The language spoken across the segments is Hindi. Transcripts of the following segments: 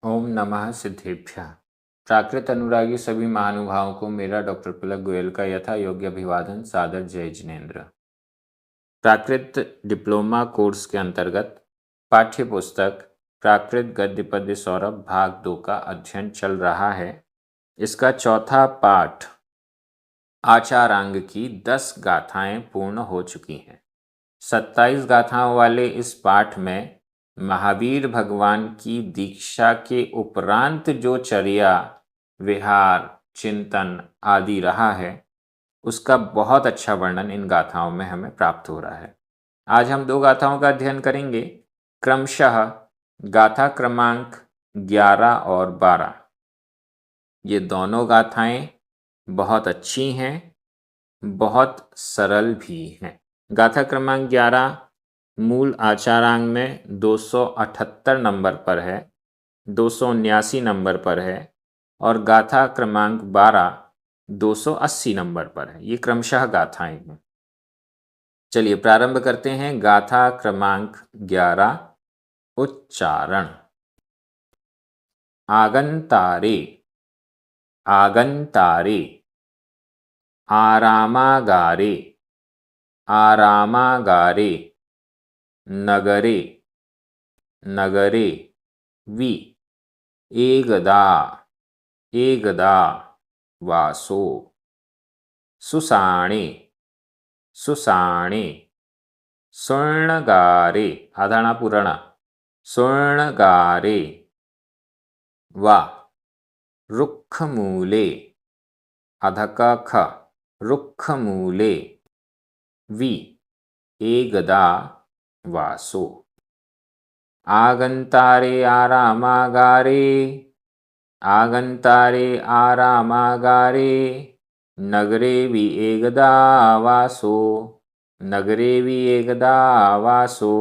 ओम नमः सिद्धेभ्यः। प्राकृत अनुरागी सभी महानुभावों को मेरा डॉक्टर पुलक गोयल का यथा योग्य अभिवादन, सादर जय जिनेन्द्र। प्राकृत डिप्लोमा कोर्स के अंतर्गत पाठ्य पुस्तक प्राकृत गद्य पद्य सौरभ भाग 2 का अध्ययन चल रहा है। इसका चौथा पाठ आचारांग की 10 गाथाएं पूर्ण हो चुकी हैं। 27 गाथाओं वाले इस पाठ में महावीर भगवान की दीक्षा के उपरांत जो चर्या, विहार, चिंतन आदि रहा है, उसका बहुत अच्छा वर्णन इन गाथाओं में हमें प्राप्त हो रहा है। आज हम 2 गाथाओं का अध्ययन करेंगे, क्रमशः गाथा क्रमांक 11 और 12। ये दोनों गाथाएं बहुत अच्छी हैं, बहुत सरल भी हैं। गाथा क्रमांक 11 मूल आचारांग में 278 नंबर पर है, 279 नंबर पर है और गाथा क्रमांक 12 280 नंबर पर है। ये क्रमशः गाथाएं हैं। चलिए प्रारंभ करते हैं। गाथा क्रमांक 11 उच्चारण। आगंतारे, आगंतारे, आरामागारे, आरामागारे, नगरे, नगरे, वि, एकदा, एकदा, वासो, सुसाणे, सुसाणे, स्वर्णगारे, आधाणा पुराणा, स्वर्णगारे, वा, रुक्षमूले, अधका ख, रुक्षमूले, वि, एकदा, वासो। आगंतारे आरामागारे, आगंतारे आरामागारे, नगरे वि एकदा वासो, नगरे वि एकदा वासो,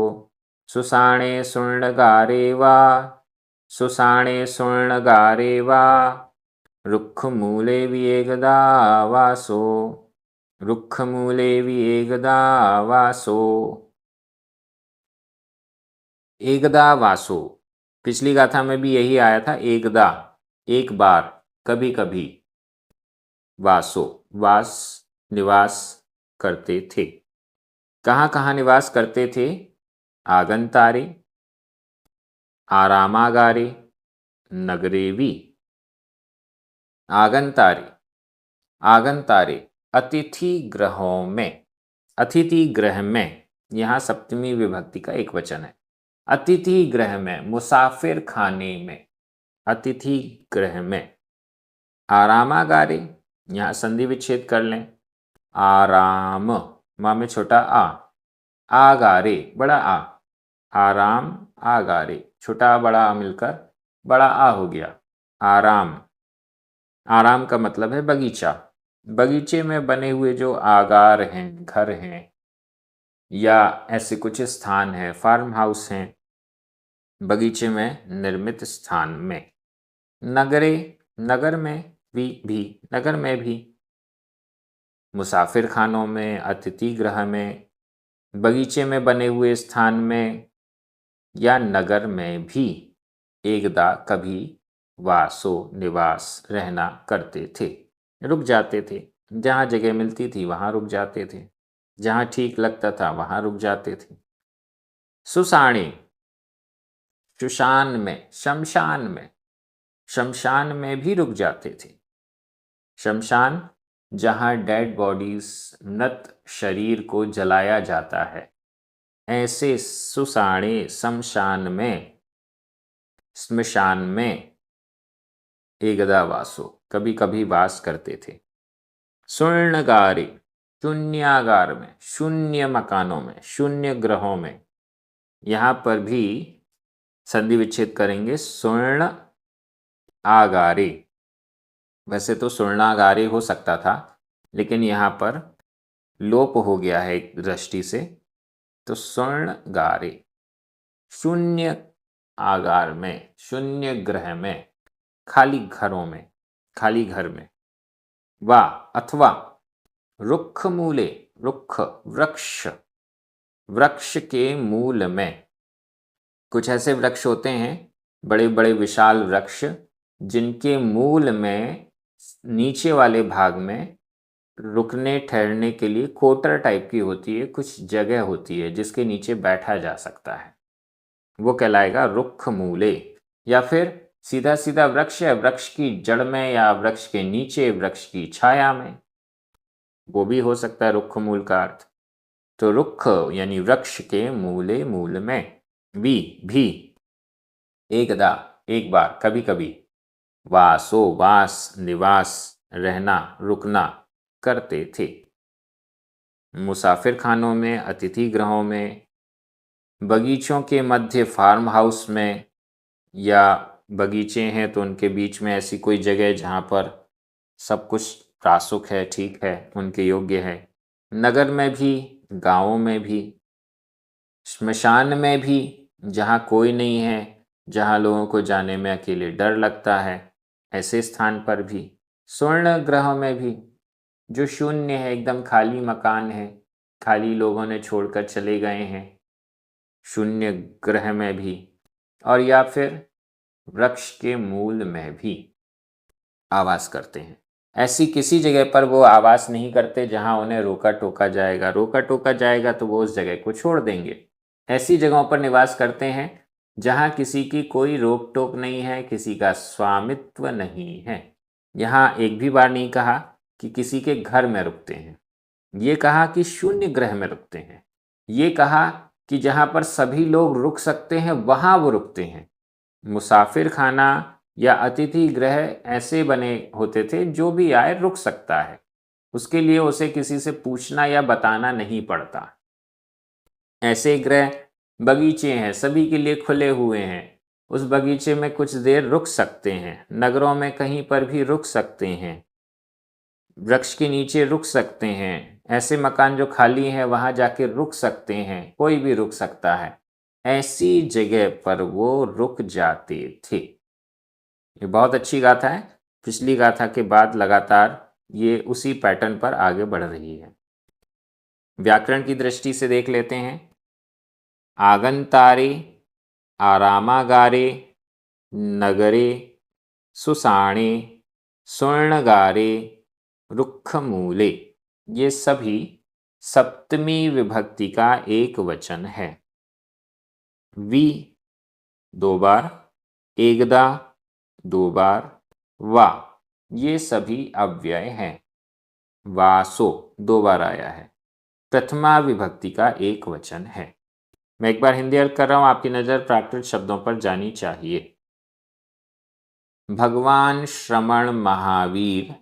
सुसाणे स्वर्णगारे वा, सुसाणे स्वर्णगारे वा, रुक्षमूले वि एकदा वासो, रुक्षमूले वि एकदा वासो। एकदा वासो, पिछली गाथा में भी यही आया था, एकदा, एक बार, कभी कभी, वासो, वास, निवास करते थे। कहाँ कहाँ निवास करते थे? आगंतारे, आरामागारे, नगरेवी। आगंतारे, आगंतारे अतिथि ग्रहों में, अतिथि ग्रह में, यहाँ सप्तमी विभक्ति का एक वचन है। अतिथि ग्रह में, मुसाफिर खाने में, अतिथि ग्रह में। आरामागारे, यहाँ संधि विच्छेद कर लें, आराम, माँ में छोटा आ, आगारे, बड़ा आ, आराम, आगारे, छोटा बड़ा आ मिलकर बड़ा आ हो गया, आराम। आराम का मतलब है बगीचा। बगीचे में बने हुए जो आगार हैं, घर हैं या ऐसे कुछ स्थान हैं, फार्म हाउस हैं, बगीचे में निर्मित स्थान में। नगरे, नगर में भी, नगर में भी, मुसाफिर खानों में, अतिथि गृह में, बगीचे में बने हुए स्थान में या नगर में भी एकदा कभी वासो, निवास, रहना करते थे, रुक जाते थे। जहाँ जगह मिलती थी वहाँ रुक जाते थे, जहाँ ठीक लगता था वहाँ रुक जाते थे। सुसाणे, शुशान में, शमशान में, शमशान में भी रुक जाते थे। शमशान, जहाँ डेड बॉडीज, मृत शरीर को जलाया जाता है, ऐसे सुसाणे शमशान में, स्मशान में एकदा वासो, कभी कभी वास करते थे। स्वर्णगारे, शून्यागार में, शून्य मकानों में, शून्य ग्रहों में, यहाँ पर भी संधि विच्छेद करेंगे, स्वर्ण आगारे। वैसे तो स्वर्णागारे हो सकता था, लेकिन यहाँ पर लोप हो गया है एक दृष्टि से, तो स्वर्णगारे, शून्य आगार में, शून्य ग्रह में, खाली घरों में, खाली घर में। वा, अथवा रुक्ष मूले, रुक्ष वृक्ष, वृक्ष के मूल में। कुछ ऐसे वृक्ष होते हैं बड़े बड़े विशाल वृक्ष जिनके मूल में नीचे वाले भाग में रुकने ठहरने के लिए कोटर टाइप की होती है, कुछ जगह होती है जिसके नीचे बैठा जा सकता है, वो कहलाएगा रुक्ख मूले। या फिर सीधा सीधा वृक्ष है, वृक्ष की जड़ में या वृक्ष के नीचे, वृक्ष की छाया में, वो भी हो सकता है रुक्ख मूल का अर्थ। तो रुक्ख यानी वृक्ष के मूले, मूल में। भी एकदा एक बार, कभी कभी। वासो वास, निवास, रहना, रुकना करते थे। मुसाफिर खानों में, अतिथि गृहों में, बगीचों के मध्य फार्म हाउस में, या बगीचे हैं तो उनके बीच में ऐसी कोई जगह जहाँ पर सब कुछ प्रासुक है, ठीक है, उनके योग्य है। नगर में भी, गांवों में भी, श्मशान में भी जहाँ कोई नहीं है, जहाँ लोगों को जाने में अकेले डर लगता है, ऐसे स्थान पर भी। स्वर्ण ग्रह में भी, जो शून्य है, एकदम खाली मकान है, खाली लोगों ने छोड़कर चले गए हैं, शून्य ग्रह में भी। और या फिर वृक्ष के मूल में भी आवास करते हैं। ऐसी किसी जगह पर वो आवास नहीं करते जहां उन्हें रोका टोका जाएगा। रोका टोका जाएगा तो वो उस जगह को छोड़ देंगे। ऐसी जगहों पर निवास करते हैं जहां किसी की कोई रोक टोक नहीं है, किसी का स्वामित्व नहीं है। यहाँ एक भी बार नहीं कहा कि किसी के घर में रुकते हैं, ये कहा कि शून्य ग्रह में रुकते हैं, ये कहा कि जहाँ पर सभी लोग रुक सकते हैं वहाँ वो रुकते हैं। मुसाफिर खाना या अतिथि गृह ऐसे बने होते थे जो भी आए रुक सकता है, उसके लिए उसे किसी से पूछना या बताना नहीं पड़ता। ऐसे गृह बगीचे हैं, सभी के लिए खुले हुए हैं, उस बगीचे में कुछ देर रुक सकते हैं, नगरों में कहीं पर भी रुक सकते हैं, वृक्ष के नीचे रुक सकते हैं, ऐसे मकान जो खाली हैं वहां जाके रुक सकते हैं, कोई भी रुक सकता है। ऐसी जगह पर वो रुक जाते थे। ये बहुत अच्छी गाथा है। पिछली गाथा के बाद लगातार ये उसी पैटर्न पर आगे बढ़ रही है। व्याकरण की दृष्टि से देख लेते हैं। आगंतारे, आरामागारे, नगरे, सुसाणे, स्वर्णगारे, रुक्षमूले, ये सभी सप्तमी विभक्ति का एक वचन है। वी 2 बार, एकदा 2 बार, वा, ये सभी अव्यय हैं। वासो 2 बार आया है, प्रथमा विभक्ति का एक वचन है। मैं एक बार हिंदी अर्थ कर रहा हूं, आपकी नज़र प्राकृत शब्दों पर जानी चाहिए। भगवान श्रमण महावीर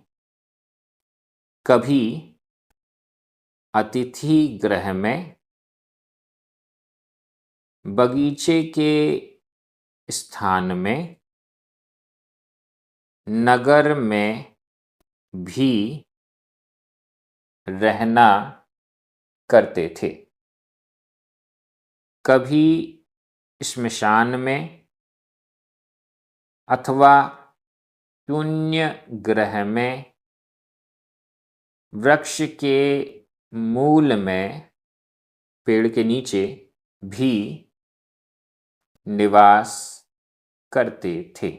कभी अतिथि गृह में, बगीचे के स्थान में, नगर में भी रहना करते थे। कभी श्मशान में अथवा शून्य ग्रह में, वृक्ष के मूल में, पेड़ के नीचे भी निवास करते थे।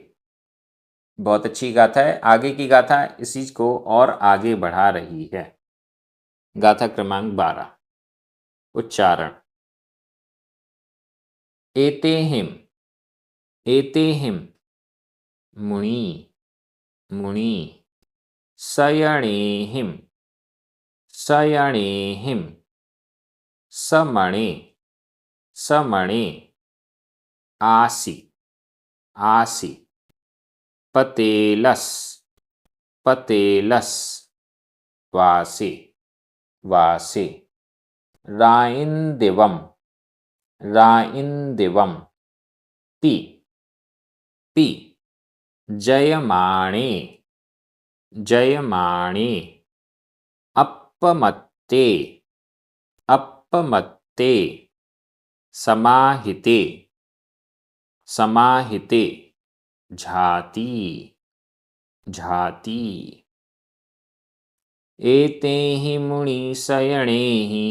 बहुत अच्छी गाथा है। आगे की गाथा इसी को और आगे बढ़ा रही है। गाथा क्रमांक 12, उच्चारण। एतेहिम, एतेहिम, मुनि, मुनि, शयणेहिम, शयणेहिम, समणे, समणे, आसि, आसि, पतेलस, पतेलस, वासे, वासे, राइंदिवम, राइंदिवम, पी, पी, जयमाणे, जयमाणे, अपमत्ते, अपमत्ते, समाहिते, समाहिते, झाती, झाती। एतेहि मुनिशयणेहि,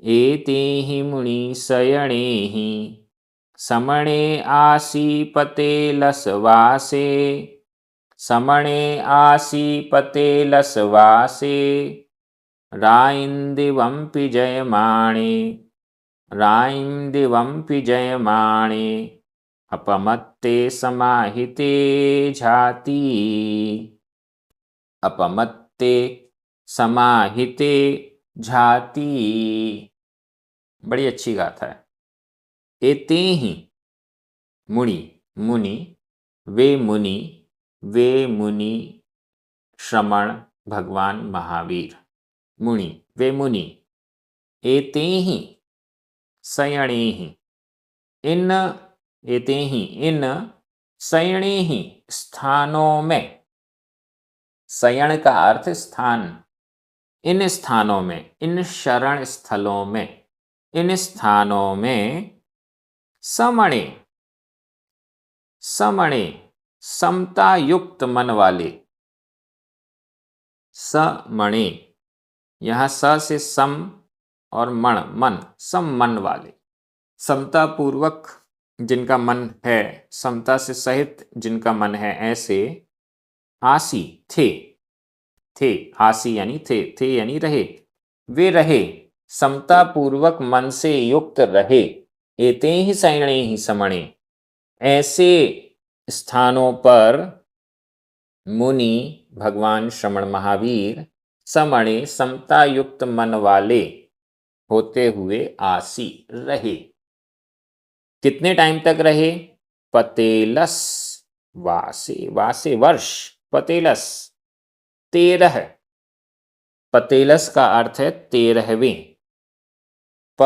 एतेहि मुनिशयणेहि, समणे आसीपते लसवासे, समणे आसीपते लसवासे, राइन्दिवम्पि जयमाणे, राइन्दिवम्पि जयमाणे, अपमत्ते समाहिते झाति, अपमत्ते समाहिते झाति। बड़ी अच्छी गाथा है। एते ही मुनि, मुनि, वे मुनि, वे मुनि श्रमण भगवान महावीर, मुनि वे मुनि, एते ही शयणे ही, इन एते ही इन शयणे ही स्थानों में, शयन का अर्थ स्थान, इन स्थानों में, इन शरण स्थलों में, इन स्थानों में समणे, समणे समता युक्त मन वाले, समणे यहाँ स से सम और मण मन, सम मन वाले, समता पूर्वक जिनका मन है, समता से सहित जिनका मन है, ऐसे आसी थे, थे आसी यानी थे यानी रहे, वे रहे समता पूर्वक मन से युक्त रहे, एते ही शयणे ही समणे, ऐसे स्थानों पर मुनि भगवान श्रमण महावीर समणे समता युक्त मन वाले होते हुए आसी रहे। कितने टाइम तक रहे? पतेलस वासे, वासे वर्ष, पतेलस 13, पतेलस का अर्थ है 13वें, प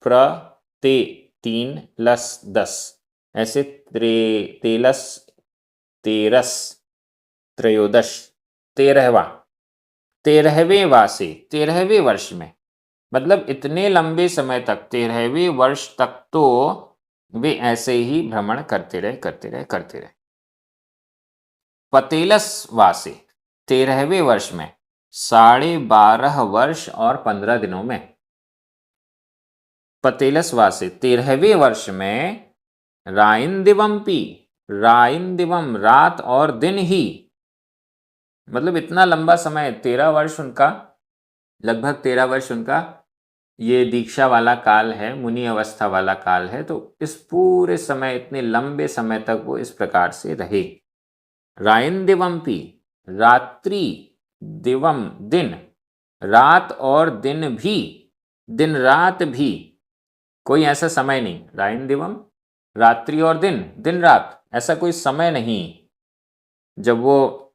प्र ते 3 लस 10, ऐसे तेलस, तेरस, त्रयोदश, 13वां, 13वें वासे, 13वें वर्ष में, मतलब इतने लंबे समय तक, 13वें वर्ष तक तो वे ऐसे ही भ्रमण करते रहे। पतेलस वासे 13वें वर्ष में, 12.5 वर्ष और 15 दिनों में, पतेलस वासे 13वें वर्ष में, राइन्दिवम्पि, राइन्दिवम रात और दिन ही, मतलब इतना लंबा समय, 13 वर्ष उनका, लगभग 13 वर्ष उनका ये दीक्षा वाला काल है, मुनि अवस्था वाला काल है, तो इस पूरे समय, इतने लंबे समय तक वो इस प्रकार से रहे। राइन्दिवम्पि रात्रि, दिवम दिन, रात और दिन भी, दिन रात भी, कोई ऐसा समय नहीं, राइन्दिवम रात्रि और दिन, दिन रात ऐसा कोई समय नहीं जब वो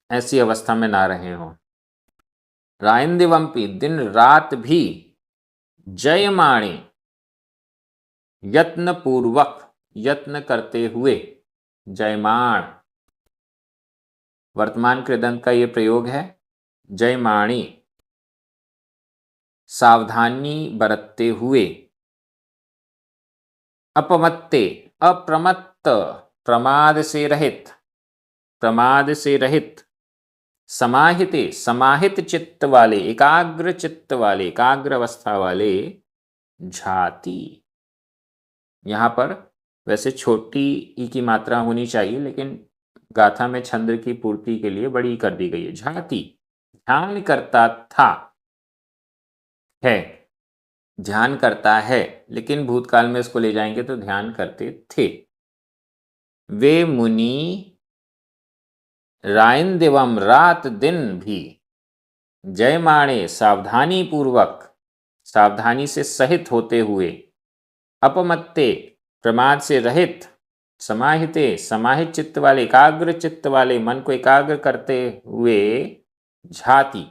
ऐसी अवस्था में ना रहे हों। राइन्दिवम्पि दिन रात भी, जयमाणे यत्न पूर्वक, यत्न करते हुए, जयमाण वर्तमान कृदंत का ये प्रयोग है, जयमाणी सावधानी बरतते हुए, अपमत्ते अप्रमत्त प्रमाद से रहित, प्रमाद से रहित, समाहिते समाहित चित्त वाले, एकाग्र चित्त वाले, एकाग्र अवस्था वाले, झाति, यहाँ पर वैसे छोटी ई की मात्रा होनी चाहिए, लेकिन गाथा में छंद की पूर्ति के लिए बड़ी कर दी गई है। झाति ध्यान करता था, है, ध्यान करता है, लेकिन भूतकाल में इसको ले जाएंगे तो ध्यान करते थे। वे मुनि राइन्दिवम रात दिन भी, जयमाणे सावधानी पूर्वक, सावधानी से सहित होते हुए, अपमत्ते प्रमाद से रहित, समाहिते समाहित चित्त वाले, एकाग्र चित्त वाले, मन को एकाग्र करते हुए, झाति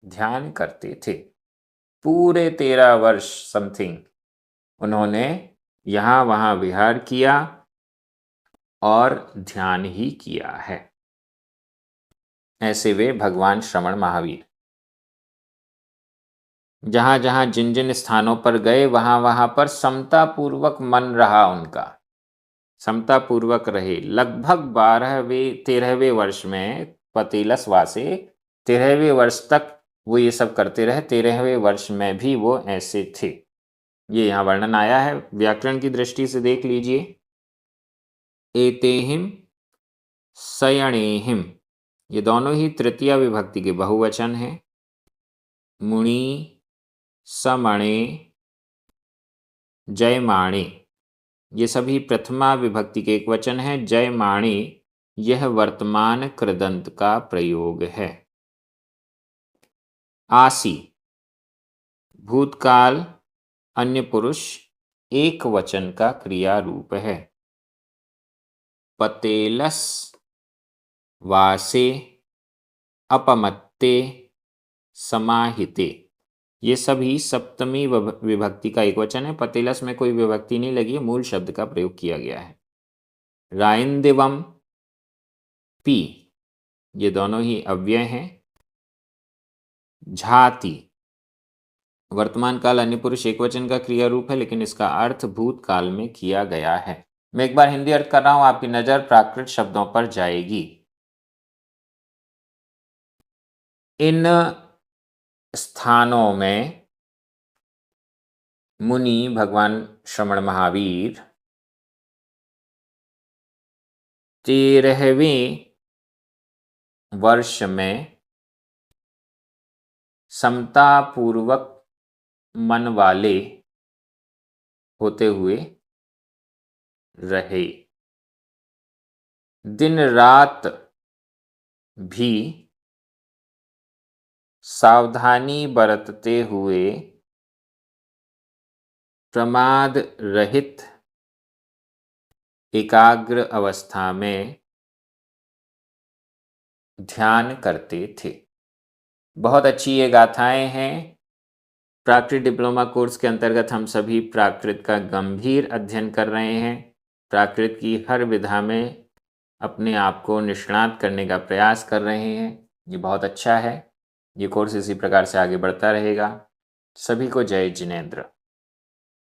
ध्यान करते थे। पूरे 13 वर्ष समथिंग उन्होंने यहाँ वहाँ विहार किया और ध्यान ही किया है। ऐसे वे भगवान श्रमण महावीर जहाँ जहाँ जिन जिन स्थानों पर गए, वहाँ वहाँ पर समता पूर्वक मन रहा उनका, समता पूर्वक रहे। लगभग 13वें वर्ष में, पतेलस वासे 13वें वर्ष तक वो ये सब करते रहे। 13वें वर्ष में भी वो ऐसे थे। ये यहाँ वर्णन आया है। व्याकरण की दृष्टि से देख लीजिए। एतेहिम, सयणेहिम, ये दोनों ही तृतीया विभक्ति के बहुवचन हैं। मुनि, समणे, जयमाणे, ये सभी प्रथमा विभक्ति के एक वचन हैं। जयमाणे यह वर्तमान कृदंत का प्रयोग है। आसी, भूतकाल अन्य पुरुष एक वचन का क्रिया रूप है। पतेलस, वासे, अपमत्ते, समाहिते, ये सभी सप्तमी विभक्ति का एक वचन है। पतेलस में कोई विभक्ति नहीं लगी है, मूल शब्द का प्रयोग किया गया है। राइंदिवम, पी, ये दोनों ही अव्यय हैं। झाति, वर्तमान काल अन्य पुरुष एक वचन का क्रिया रूप है, लेकिन इसका अर्थ भूतकाल में किया गया है। मैं एक बार हिंदी अर्थ कर रहा हूं, आपकी नजर प्राकृत शब्दों पर जाएगी। इन स्थानों में मुनि भगवान श्रमण महावीर 13वें वर्ष में समतापूर्वक मन वाले होते हुए रहे। दिन रात भी सावधानी बरतते हुए प्रमाद रहित एकाग्र अवस्था में ध्यान करते थे। बहुत अच्छी ये गाथाएं हैं। प्राकृत डिप्लोमा कोर्स के अंतर्गत हम सभी प्राकृत का गंभीर अध्ययन कर रहे हैं। प्राकृत की हर विधा में अपने आप को निष्णात करने का प्रयास कर रहे हैं। ये बहुत अच्छा है। ये कोर्स इसी प्रकार से आगे बढ़ता रहेगा। सभी को जय जिनेंद्र।